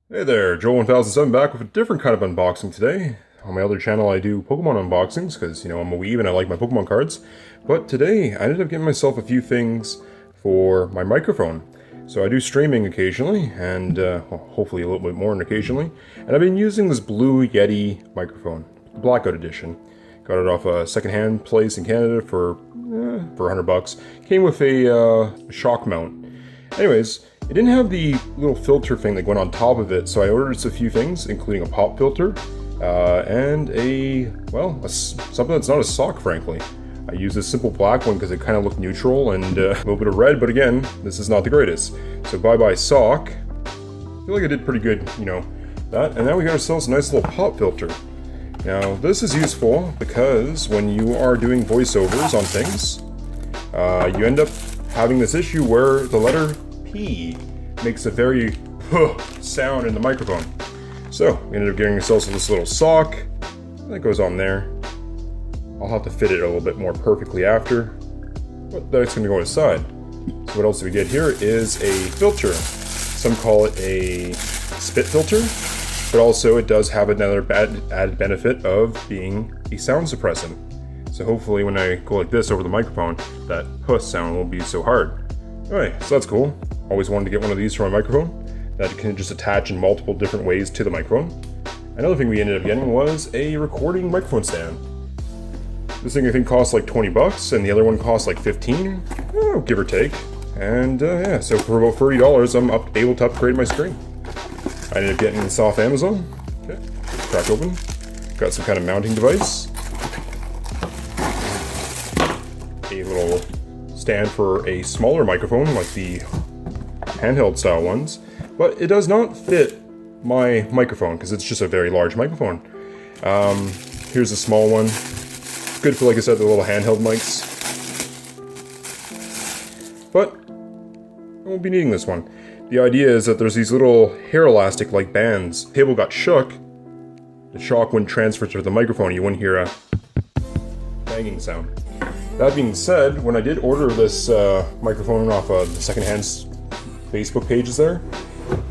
Hey there, Joel1007 back with a different kind of unboxing today. On my other channel I do Pokemon unboxings because, I'm a weeb and I like my Pokemon cards. But today I ended up getting myself a few things for my microphone. So I do streaming occasionally, and hopefully a little bit more occasionally. And I've been using this Blue Yeti microphone, the Blackout Edition. Got it off a secondhand place in Canada for $100. Came with a shock mount. Anyways, it didn't have the little filter thing that went on top of it, so I ordered just a few things, including a pop filter, and something that's not a sock, frankly. I used this simple black one because it kind of looked neutral, and a little bit of red, but again, this is not the greatest. So bye-bye sock. I feel like I did pretty good, that. And now we got ourselves a nice little pop filter. Now, this is useful because when you are doing voiceovers on things, you end up having this issue where the letter P makes a very sound in the microphone. So, we ended up getting ourselves this little sock that goes on there. I'll have to fit it a little bit more perfectly after, but that's going to go inside. So what else do we get here is a filter. Some call it a spit filter, but also it does have another added benefit of being a sound suppressant. So hopefully when I go like this over the microphone, that puss sound won't be so hard. Alright, so that's cool. Always wanted to get one of these for my microphone that can just attach in multiple different ways to the microphone. Another thing we ended up getting was a recording microphone stand. This thing I think costs like 20 bucks, and the other one costs like 15, give or take. And yeah, so for about $30 I'm able to upgrade my screen. I ended up getting this off Amazon. Okay, crack open. Got some kind of mounting device. A little stand for a smaller microphone like the handheld style ones, but it does not fit my microphone because it's just a very large microphone. Here's a small one. Good for, like I said, the little handheld mics. But I won't be needing this one. The idea is that there's these little hair elastic like bands. The table got shook. The shock wouldn't transfer to the microphone. You wouldn't hear a banging sound. That being said, when I did order this microphone off the secondhand Facebook pages there,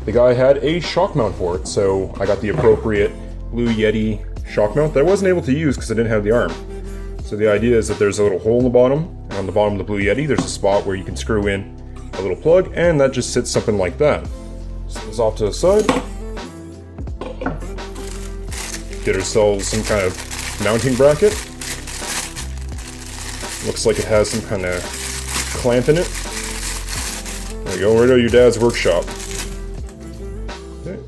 the guy had a shock mount for it, so I got the appropriate Blue Yeti shock mount that I wasn't able to use because I didn't have the arm. So the idea is that there's a little hole in the bottom, and on the bottom of the Blue Yeti there's a spot where you can screw in a little plug, and that just sits something like that. Set this off to the side. Get ourselves some kind of mounting bracket. Looks like it has some kind of clamp in it. There you go, right out of your dad's workshop. Okay.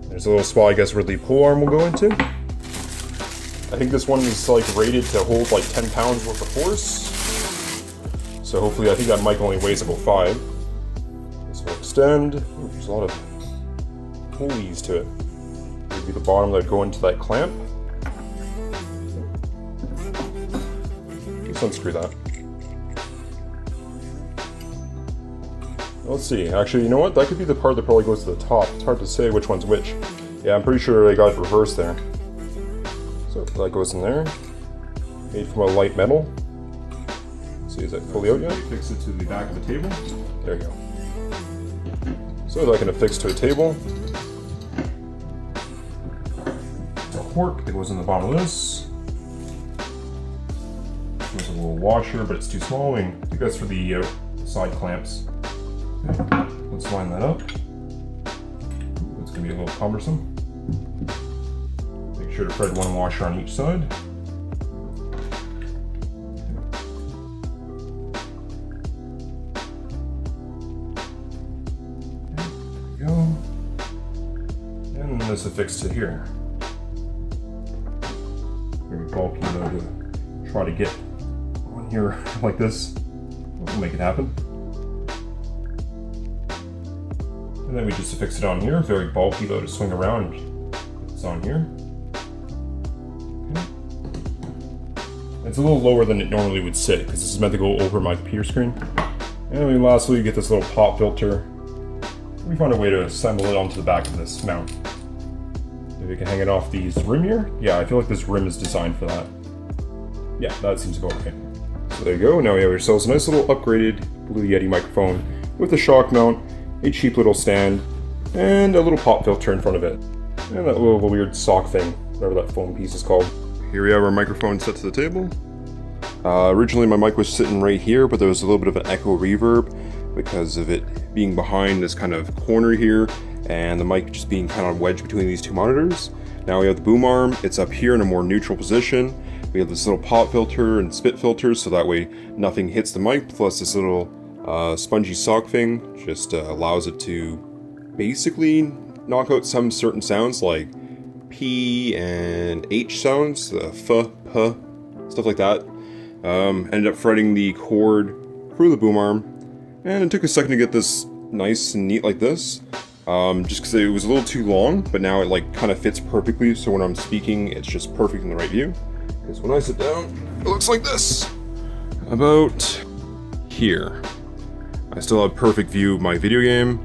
There's a little spot, I guess, where the pull arm will go into. I think this one is like rated to hold like 10 pounds worth of force. So hopefully, I think that mic only weighs about 5. This will extend. Ooh, there's a lot of pulleys to it. Maybe the bottom that go into that clamp. Let's unscrew that. Let's see. Actually, you know what? That could be the part that probably goes to the top. It's hard to say which one's which. Yeah, I'm pretty sure I got it reversed there. So that goes in there. Made from a light metal. Let's see, is that fully out yet? Fix it to the back of the table. There you go. So that can affix to a table. There's a cork that goes in the bottom of this. There's a little washer, but it's too small. I think that's for the side clamps. Okay. Let's line that up. It's going to be a little cumbersome. Make sure to thread one washer on each side. There we go. And this affixed to here. Very bulky though to try to get on here like this. We'll make it happen. And then we just affix it on here. Very bulky though to swing around. It's on here. Okay. It's a little lower than it normally would sit because this is meant to go over my computer screen. And then lastly, you get this little pop filter. We found a way to assemble it onto the back of this mount. Maybe we can hang it off these rim here. Yeah, I feel like this rim is designed for that. Yeah, that seems about okay. So there you go. Now we have ourselves a nice little upgraded Blue Yeti microphone with a shock mount, a cheap little stand, and a little pop filter in front of it, and that little weird sock thing, whatever that foam piece is called. Here we have our microphone set to the table. Originally my mic was sitting right here, but there was a little bit of an echo reverb because of it being behind this kind of corner here, and the mic just being kind of wedged between these two monitors. Now we have the boom arm, it's up here in a more neutral position. We have this little pop filter and spit filters, so that way nothing hits the mic, plus this little spongy sock thing just allows it to basically knock out some certain sounds like P and H sounds, F, P, stuff like that. Ended up fretting the cord through the boom arm, and it took a second to get this nice and neat like this. Just because it was a little too long, but now it like kind of fits perfectly, so when I'm speaking it's just perfect in the right view. Because when I sit down, it looks like this. About here. I still have perfect view of my video game.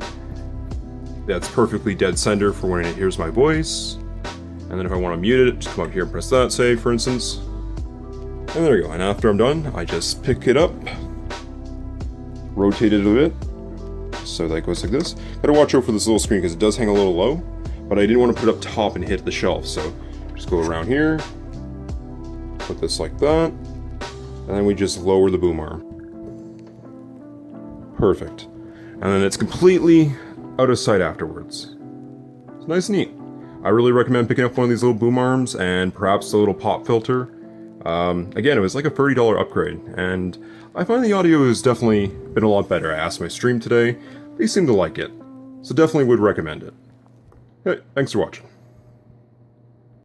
That's perfectly dead center for when it hears my voice. And then if I want to mute it, just come up here and press that, say, for instance. And there we go. And after I'm done, I just pick it up, rotate it a bit, so that goes like this. Gotta watch out for this little screen because it does hang a little low, but I didn't want to put it up top and hit the shelf, so just go around here, put this like that, and then we just lower the boom arm. Perfect. And then it's completely out of sight afterwards. It's nice and neat. I really recommend picking up one of these little boom arms and perhaps the little pop filter. Again, it was like a $30 upgrade, and I find the audio has definitely been a lot better. I asked my stream today, they seem to like it, so definitely would recommend it. Hey, thanks for watching.